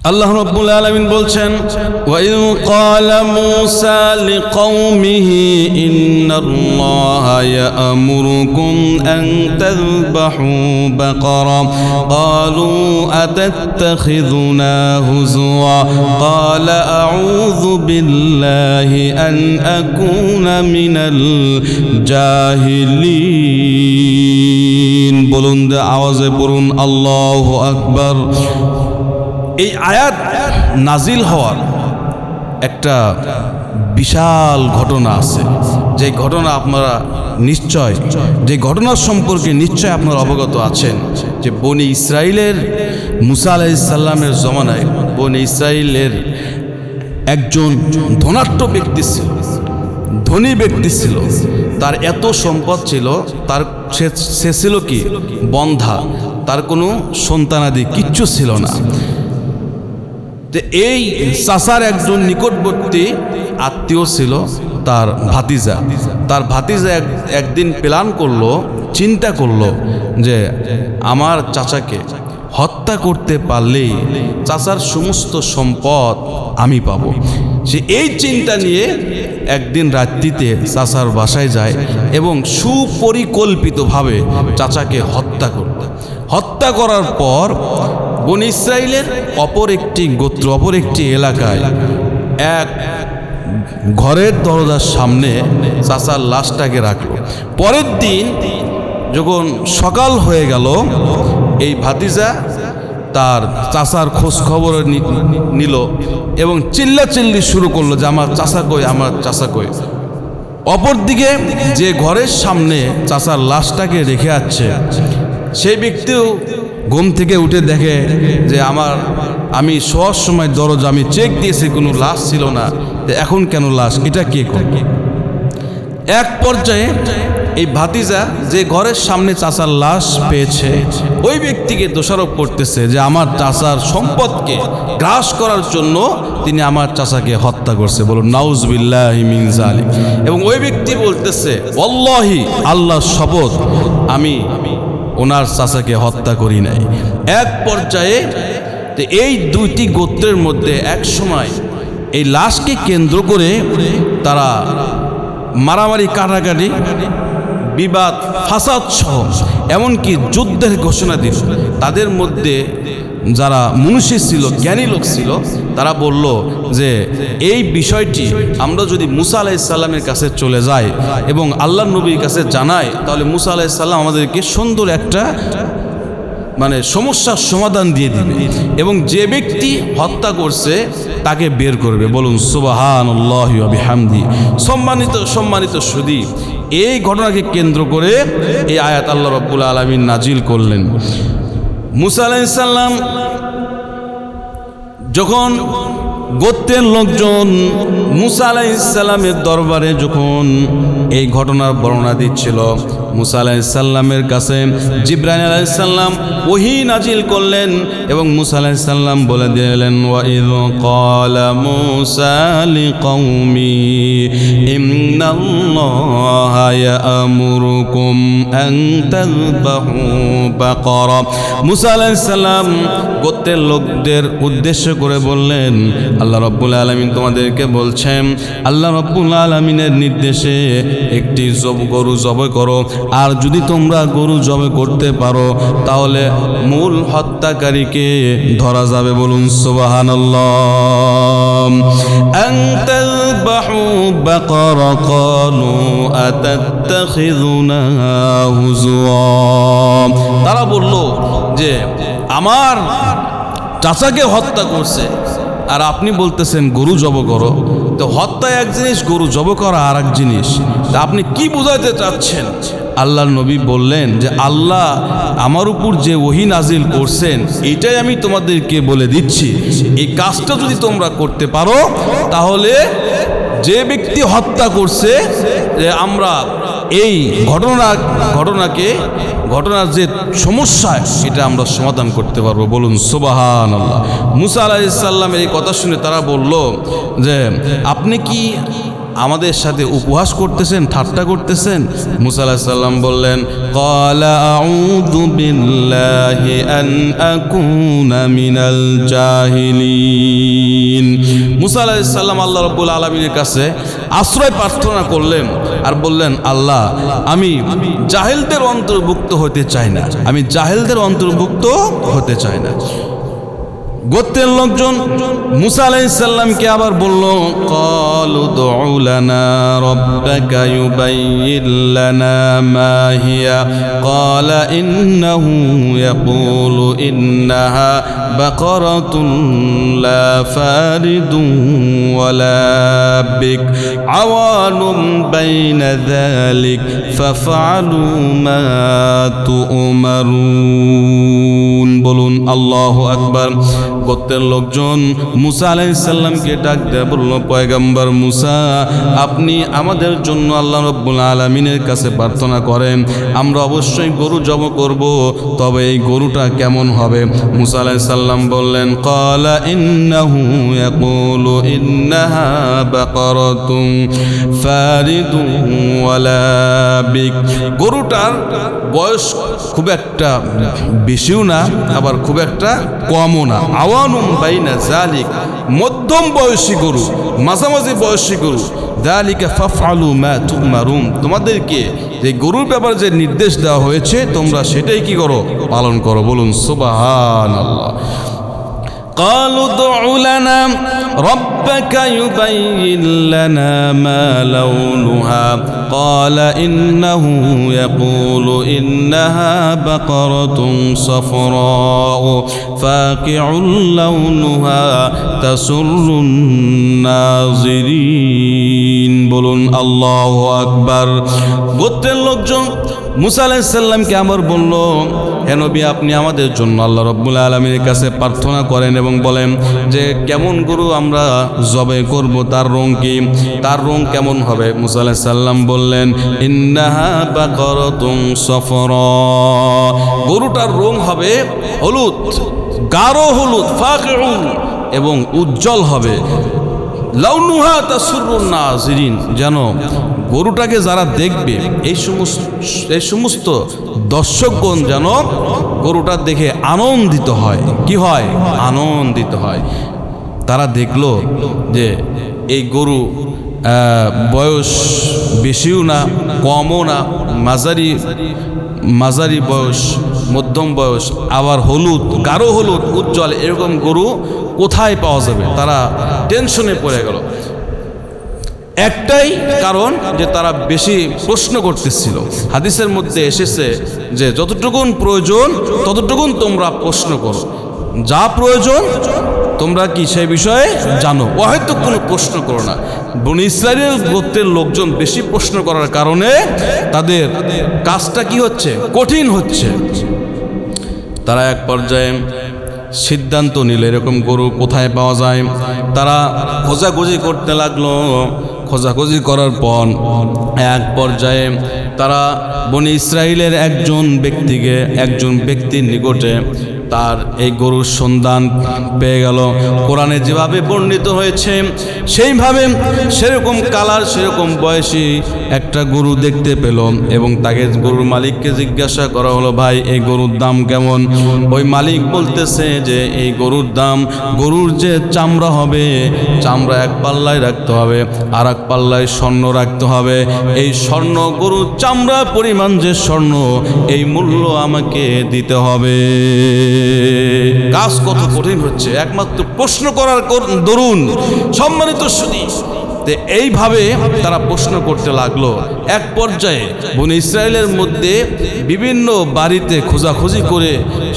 আল্লাহ রাব্বুল আলামিন বলছেন, ওয়াইয ক্বালা মূসা লিকওমিহি ইন্নাল্লাহা ইয়া'মুরুকুম আন তাযবাহু বাকারা ক্বালু আতাত্তাখিযুনা হুজওয়া ক্বালা আউযু বিল্লাহি আন আকুনা মিনাল জাহিলিন। বলুন, আওয়াজে পড়ুন আল্লাহু আকবার। এই আয়াত নাজিল হওয়ার একটা বিশাল ঘটনা আছে, যে ঘটনা আপনারা নিশ্চয়, যে ঘটনার সম্পর্কে নিশ্চয় আপনারা অবগত আছেন, যে বনি ইসরাইলের মুসা আলাইহিস সালামের জমানায় বনি ইসরাইলের একজন ধনাঢ্য ব্যক্তি ছিল, ধনী ব্যক্তি ছিল। তার এত সম্পদ ছিল, তার সে ছিল কি বন্ধা, তার কোনো সন্তানাদি কিচ্ছু ছিল না। যে এই চাচার একজন নিকটবর্তী আত্মীয় ছিল তার ভাতিজা। তার ভাতিজা একদিন প্ল্যান করলো, চিন্তা করলো যে আমার চাচাকে হত্যা করতে পারলেই চাচার সমস্ত সম্পদ আমি পাব। সে এই চিন্তা নিয়ে একদিন রাত্রিতে চাচার বাসায় যায় এবং সুপরিকল্পিতভাবে চাচাকে হত্যা করার পর বনি ইসরাইলের অপর একটি গোত্র, অপর একটি এলাকায় এক ঘরের দরজার সামনে চাচার লাশটাকে রাখলো। পরের দিন যখন সকাল হয়ে গেল, এই ভাতিজা তার চাচার খোঁজ খবর নিল এবং চিল্লাচিল্লি শুরু করলো যে আমার চাচা কই, আমার চাচা কই। অপরদিকে যে ঘরের সামনে চাচার লাশটাকে রেখে আছে, সেই ব্যক্তিও ঘুম থেকে উঠে দেখে যে আমি শোয়ার সময় দরজা আমি চেক দিয়েছি, কোনো লাশ ছিল না, এখন কেন লাশ, এটা কে করবে? এক পর্যায়ে এই ভাতিজা যে ঘরের সামনে চাচার লাশ পেয়েছে, ওই ব্যক্তিকে দোষারোপ করতেছে যে আমার চাচার সম্পদকে গ্রাস করার জন্য তিনি আমার চাচাকে হত্যা করছে। বলুন নাউজুবিল্লাহি মিন যালিক। এবং ওই ব্যক্তি বলতেছে, ওয়াল্লাহি, আল্লাহর শপথ, আমি ওনার চাচাকে হত্যা করি নাই। এক পর্যায়ে এই দুইটি গোত্রের মধ্যে এক সময় এই লাশকে কেন্দ্র করে তারা মারামারি, কাটাকাটি, বিবাদ, ফাসাদ সহ এমনকি যুদ্ধের ঘোষণা দিল। তাদের মধ্যে যারা মনীষী ছিল, জ্ঞানী লোক ছিল, তারা বলল যে এই বিষয়টি আমরা যদি মুসা আলাইহিস সালামের কাছে চলে যাই এবং আল্লাহর নবীর কাছে জানাই, তাহলে মুসা আলাইহিস সালাম আমাদেরকে সুন্দর একটা সমস্যার সমাধান দিয়ে দিবে এবং যে ব্যক্তি হত্যা করছে তাকে বের করবে। বলুন সুবহানাল্লাহি ওয়া বিহামদি। সম্মানিত সুধী, এই ঘটনাকে কেন্দ্র করে এই আয়াত আল্লাহ রাব্বুল আলামিন নাজিল করলেন। মুসা আলাইহিস সালাম যখন গোত্রের লোকজন মুসা আলাইহিস সালামের দরবারে যখন এই ঘটনার বর্ণনা দিচ্ছিল, মুসা আলাইহিস সালামের কাছে জিবরাইল আলাইহিস সালাম ওহী নাজিল করলেন এবং মুসা আলাইহিস সালাম বলে দিলেন, ওয়াইয ক্বালা মূসা লিকওমি ইন্নাল্লাহা ইয়া'মুরুকুম আন তাযবাহু বাকারা। মুসা আলাইহিস সালাম গোত্রের লোকদের উদ্দেশ্য করে বললেন, আল্লাহ রাব্বুল আলামিন তোমাদেরকে বলছেন, আল্লাহ রাব্বুল আলামিনের নির্দেশে একটি গরু জবাই করো, আর যদি তোমরা গরু জবাই করতে পারো তাহলে মূল হত্যাকারীকে ধরা যাবে। বলুন সুবহানাল্লাহ। আন তাযবাহু বাকারা ক্বালু আতাত্তাখিযুনা হুজওয়া। তারা বলল যে আমার চাচাকে হত্যা করছে আর আপনি বলতেছেন গরু জবাই করো। তো হত্যা এক জিনিস, গরু জবাই করা আর এক জিনিস। তা আপনি কি বোঝাতে চাচ্ছেন? আল্লাহর নবী বললেন যে আল্লাহ আমার উপর যে ওহী নাজিল করছেন এটাই আমি তোমাদেরকে বলে দিচ্ছি, এই কাজটা যদি তোমরা করতে পারো তাহলে যে ব্যক্তি হত্যা করছে, যে আমরা এই ঘটনার যে সমস্যা এটা আমরা সমাধান করতে পারবো। বলুন সুবহানাল্লাহ। মুসা আলাইহিস সালামের এই কথা শুনে তারা বলল যে আপনি কি আমাদের সাথে উপহাস করতেছেন, ঠাট্টা করতেছেন? মুসা আলাইহিস সালাম বললেন, ক্বালা আউযু বিল্লাহি আন আকুনা মিনাল জাহিলিন। মুসা আলাইহিস সালাম আল্লাহ রাব্বুল আলামিনের কাছে আশ্রয় প্রার্থনা করলেন আর বললেন, আল্লাহ, আমি জাহেলদের অন্তর্ভুক্ত হতে চাই না, আমি জাহেলদের অন্তর্ভুক্ত হতে চাই না। গোত্রের লোকজন মুসা আলাইহিস সালামকে আবার বলল, ক্বালু দুউ লানা রাব্বাকা ইউবাইয়িন লানা মা হিয়া, ক্বালা ইন্নাহু ইয়াকুলু ইন্নাহা বাকারাতুন লা ফারিদুন ওয়ালা বিক আওয়ানুম বাইনা যালিক ফাফআলু মা তু'মারুন। বলুন আল্লাহু আকবার। গোত্রের লোকজন মুসা আলাইহিস সালামকে ডাক দিয়ে বলল, পয়গম্বর মুসা, আপনি আমাদের জন্য আল্লাহ রাব্বুল আলামিনের কাছে প্রার্থনা করেন, আমরা অবশ্যই গরু জব করব, তবে এই গরুটা কেমন হবে? মুসা আলাইহিস সালাম বললেন, ক্বালা ইন্নাহু ইয়াকুলু ইন্নাহা বাকারাতুন ফারিদুন ওয়ালা বিক। গরুটার বয়স খুব একটা বেশিও না, আবার খুব একটা কমও না। আওয়ানুম বাইনা যালিক, মধ্যম বয়সী গরু, মাঝামাঝি বয়সী গরু। যালিকা ফাফআলু মা তু'মারুন, তোমাদেরকে যে গরুর ব্যাপারে যে নির্দেশ দেওয়া হয়েছে তোমরা সেটাই কি করো? পালন করো। বলুন সুবহানাল্লাহ। قالوا ادع لنا ربك يبين لنا ما لونها قال إنه يقول إنها بقرة صفراء فاقع لونها تسر الناظرين। বলুন আল্লাহু আকবার। গোত্রের লোকজন মুসা আলাইহিস সালামকে আবার বলল, হে নবী, আপনি আমাদের জন্য আল্লাহ রাব্বুল আলামিনের কাছে প্রার্থনা করেন এবং বলেন যে কেমন গরু আমরা জবাই করব, তার রং কি, তার রং কেমন হবে? মুসা আলাইহিস সালাম বললেন, ইন্নাহা বাকারাতুন সাফরা, গরুটার রং হবে হলুদ, গাঢ় হলুদ, ফাকিউন, এবং উজ্জ্বল হবে। লাউনুহা তাসুরুন নাজিরিন, যেন গরুটাকে যারা দেখবে এই সমস্ত দর্শকগণ যেন গরুটা দেখে আনন্দিত হয়। কি হয়? আনন্দিত হয়। তারা দেখলো যে এই গরু বয়স বেশিও না, কমও না, মাঝারি বয়স, মধ্যম বয়স, আবার হলুদ, গাঢ় হলুদ, উজ্জ্বল, এরকম গরু কোথায় পাওয়া যাবে? তারা টেনশনে পড়ে গেল। একটাই কারণ যে তারা বেশি প্রশ্ন করতেছিল। হাদিসের মধ্যে এসেছে যে যতটুকুন প্রয়োজন ততটুকুন তোমরা প্রশ্ন করো, যা প্রয়োজন তোমরা কি সেই বিষয়ে জানো, হয়তো কোনো প্রশ্ন করো না। বনী ইসরাইলের গোত্রের লোকজন বেশি প্রশ্ন করার কারণে তাদের কাজটা কি হচ্ছে? কঠিন হচ্ছে। তারা এক পর্যায়ে সিদ্ধান্ত নিল এরকম গরু কোথায় পাওয়া যায়। তারা খোঁজাখুঁজি করতে লাগলো। খোঁজাখুঁজি করার পর এক পর্যায়ে তারা বনী ইসরাইলের একজন ব্যক্তির নিকটে তার এই গরুর সন্ধান পেয়ে গেল। কোরআনে যেভাবে বর্ণিত হয়েছে সেইভাবে সেরকম কালার, সেরকম বয়সী একটা গরু দেখতে পেল এবং তাকে গরুর মালিককে জিজ্ঞাসা করা হলো, ভাই এই গরুর দাম কেমন? ওই মালিক বলতেছে যে এই গরুর দাম, গরুর যে চামড়া হবে, চামড়া এক পাল্লায় রাখতে হবে, আর এক পাল্লায় স্বর্ণ রাখতে হবে। এই স্বর্ণ, গরুর চামড়া পরিমাণ যে স্বর্ণ, এই মূল্য আমাকে দিতে হবে। কাজ কত কঠিন হচ্ছে একমাত্র প্রশ্ন করার দরুন। সম্মানিত শুনি, এইভাবে তারা প্রশ্ন করতে লাগলো। এক পর্যায়ে বনী ইসরায়েলের মধ্যে বিভিন্ন বাড়িতে খোঁজাখুঁজি করে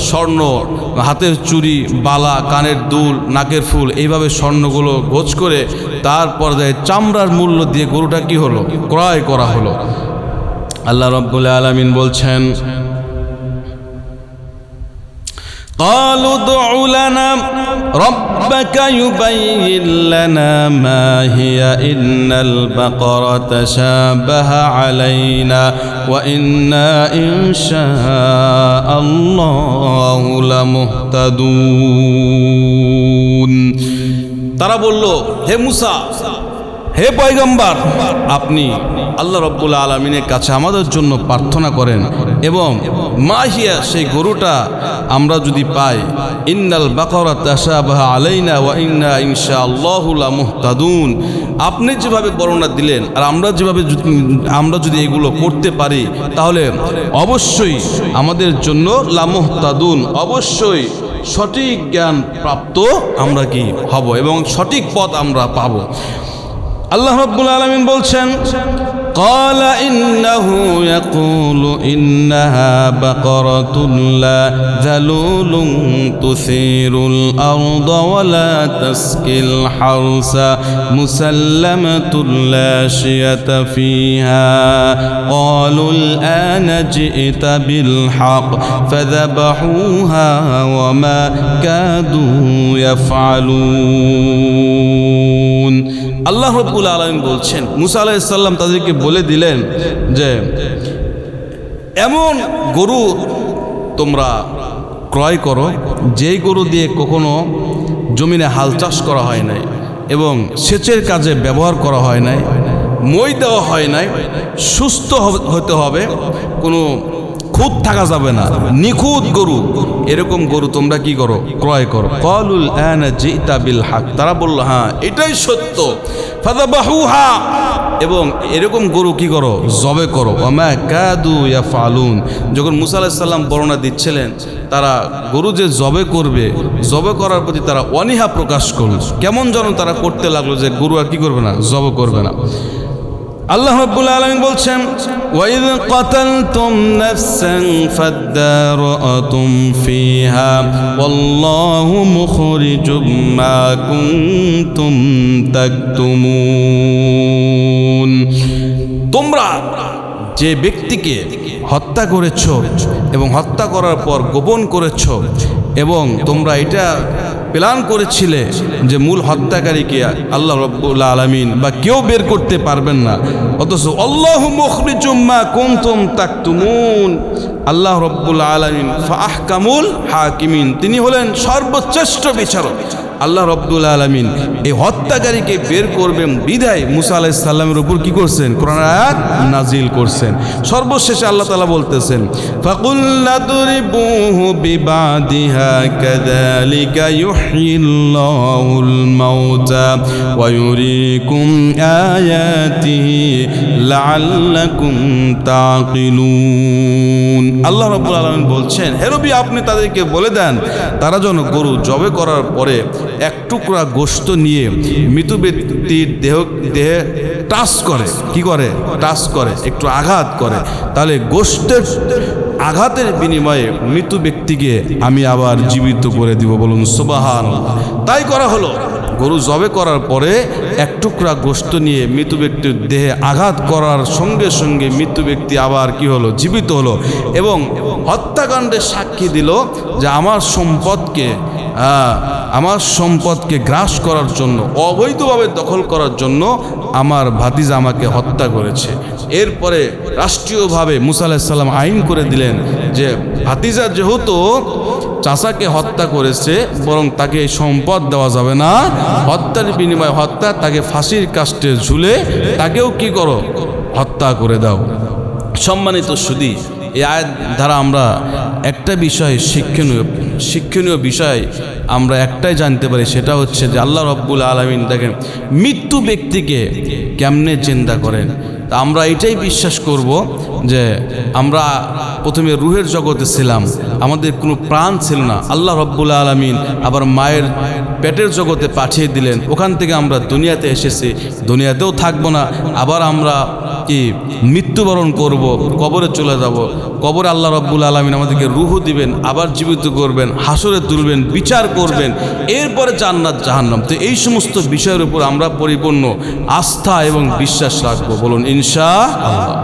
স্বর্ণ, হাতের চুড়ি, বালা, কানের দুল, নাকের ফুল, এইভাবে স্বর্ণগুলো গোছ করে তার পর্যায়ে চামড়ার মূল্য দিয়ে গরুটা কি হলো? ক্রয় করা হলো। আল্লাহ রাব্বুল আলামিন বলছেন, قالوا ادع لنا ربك يبين لنا ما هي إن البقرة شابه علينا وإنا إن شاء الله لمهتدون। তারা বলল, হে মুসা, হে পয়গম্বর, আপনি আল্লাহ রাব্বুল আলামিনের কাছে আমাদের জন্য প্রার্থনা করেন, এবং মাহিয়া সেই গরুটা আমরা যদি পাই, ইন্নাল বাকারা তাশাবাহা আলাইনা ওয়া ইন্না ইনশাআল্লাহু লামুহতাদুন, আপনি যেভাবে বর্ণনা দিলেন আর আমরা যদি এগুলো করতে পারি, তাহলে অবশ্যই আমাদের জন্য লামুহতাদুন, অবশ্যই সঠিক জ্ঞান প্রাপ্ত আমরা কি হব এবং সঠিক পথ আমরা পাব। আল্লাহ রাব্বুল আলামিন বলছেন, قال إنه يقول إنها بقرة لا ذلول تثير الأرض ولا تسقي الحرث مسلمة لا شية فيها قالوا الآن جئت بالحق فذبحوها وما كادوا يفعلون। আল্লাহ রাব্বুল আলামিন বলছেন, মুসা আলাইহিস সালাম তাদেরকে বলে দিলেন যে এমন গরু তোমরা ক্রয় করো যেই গরু দিয়ে কখনো জমিনে হাল চাষ করা হয় নাই এবং সেচের কাজে ব্যবহার করা হয় নাই, মই দেওয়া হয় নাই, সুস্থ হতে হবে, কোনো খুঁত থাকা যাবে না, নিখুঁত গরু, এরকম গরু তোমরা কি করো, ক্রয় করো। ক্বালুল আনা জিতা বিল হক, তারা বলল হ্যাঁ এটাই সত্য। ফাযাবাহুহা, এবং এরকম গরু কি করো, জবে করো। ওমা কাদু ইয়াফআলুন, যখন মুসা আলাইহিস সালাম বর্ণনা দিচ্ছিলেন, তারা গরু যে জবে করবে, জবে করার প্রতি তারা অনীহা প্রকাশ করল, কেমন যেন তারা করতে লাগলো যে গরু আর কি করবে না, জবে করবে না। আল্লাহ রাব্বুল আলামিন বলছেন, ওয়াইদ কাতালতুম নাফসান ফাদারাতুম ফিহা ওয়াল্লাহু মুখরিজুম মা কুনতুম তাকতুমুন, তোমরা যে ব্যক্তিকে হত্যা করেছ এবং হত্যা করার পর গোপন করেছ, এবং তোমরা এটা প্ল্যান করেছিলে যে মূল হত্যাকারীকে আল্লাহ রাব্বুল আলামিন বা কেউ বের করতে পারবেন না, অথচ আল্লাহু মুখরিজুম মা কুনতুম তাকতুমুন, আল্লাহ রাব্বুল আলামিন ফাআহকামুল হাকিমিন, তিনি হলেন সর্বশ্রেষ্ঠ বিচারক। আল্লাহ রাব্বুল আলামিন এই হত্যাকারীকে বের করবেন বিধায় মুসা আলাইহিস সালামের উপর কি করছেন, কোরআনের আয়াত নাজিল করছেন। সর্বশেষে আল্লাহ তাআলা বলতেছেন, ফাকুল্লা দুরিবুহু বিবাদিহা কাযালিকা ইউহয়িল্লাহুল মাউতা ওয়া ইউরিকুম আয়াতিহি লাআল্লাকুম তাকিলুন। আল্লাহ রাব্বুল আলামিন বলছেন, হে নবী আপনি তাদেরকে বলে দেন তারা যেন গরু জবে করার পরে এক টুকরা গোশত নিয়ে মৃত ব্যক্তির দেহে টাচ করে, কি করে, টাচ করে, একটু আঘাত করে, তাহলে গোশতের আঘাতের বিনিময়ে মৃত ব্যক্তিকে আমি আবার জীবিত করে দিব, বলুন সুবহানাল্লাহ। তাই করা হলো, গরু জবে করার পরে এক টুকরা গোশত নিয়ে মৃত ব্যক্তির দেহে আঘাত করার সঙ্গে সঙ্গে মৃত ব্যক্তি আবার কি হলো, জীবিত হলো, এবং হত্যাকাণ্ডের সাক্ষী দিল যে আমার সম্পদকে গ্রাস করার জন্য, অবৈধভাবে দখল করার জন্য আমার ভাতিজা আমাকে হত্যা করেছে। এরপরে রাষ্ট্রীয়ভাবে মুসা আলাইহিস সালাম আইন করে দিলেন যে ভাতিজা যেহেতু চাচাকে হত্যা করেছে, বরং তাকে সম্পদ দেওয়া যাবে না, হত্যার বিনিময়ে হত্যা, তাকে ফাঁসির কাস্টে ঝুলে তাকেও কি করো, হত্যা করে দাও। সম্মানিত সুধী, এই আয়াত দ্বারা আমরা একটা বিষয় শিক্ষণীয় বিষয় আমরা একটাই জানতে পারি, সেটা হচ্ছে যে আল্লাহ রাব্বুল আলামিন দেখেন মৃত্যু ব্যক্তিকে কেমনে জিন্দা করেন। তা আমরা এটাই বিশ্বাস করব যে আমরা প্রথমে রুহের জগতে ছিলাম, আমাদের কোনো প্রাণ ছিল না, আল্লাহ রাব্বুল আলামিন আবার মায়ের পেটের জগতে পাঠিয়ে দিলেন, ওখান থেকে আমরা দুনিয়াতে এসেছি, দুনিয়াতেও থাকবো না, আবার আমরা কি মৃত্যুবরণ করব, কবরে চলে যাব, কবরে আল্লাহ রাব্বুল আলামিন আমাদেরকে রূহ দিবেন, আবার জীবিত করবেন, হাসরে তুলবেন, বিচার করবেন, এরপরে জান্নাত জাহান্নাম। তো এই সমস্ত বিষয়ের উপর আমরা পরিপূর্ণ আস্থা এবং বিশ্বাস রাখবো, বলুন ইনশাআল্লাহ।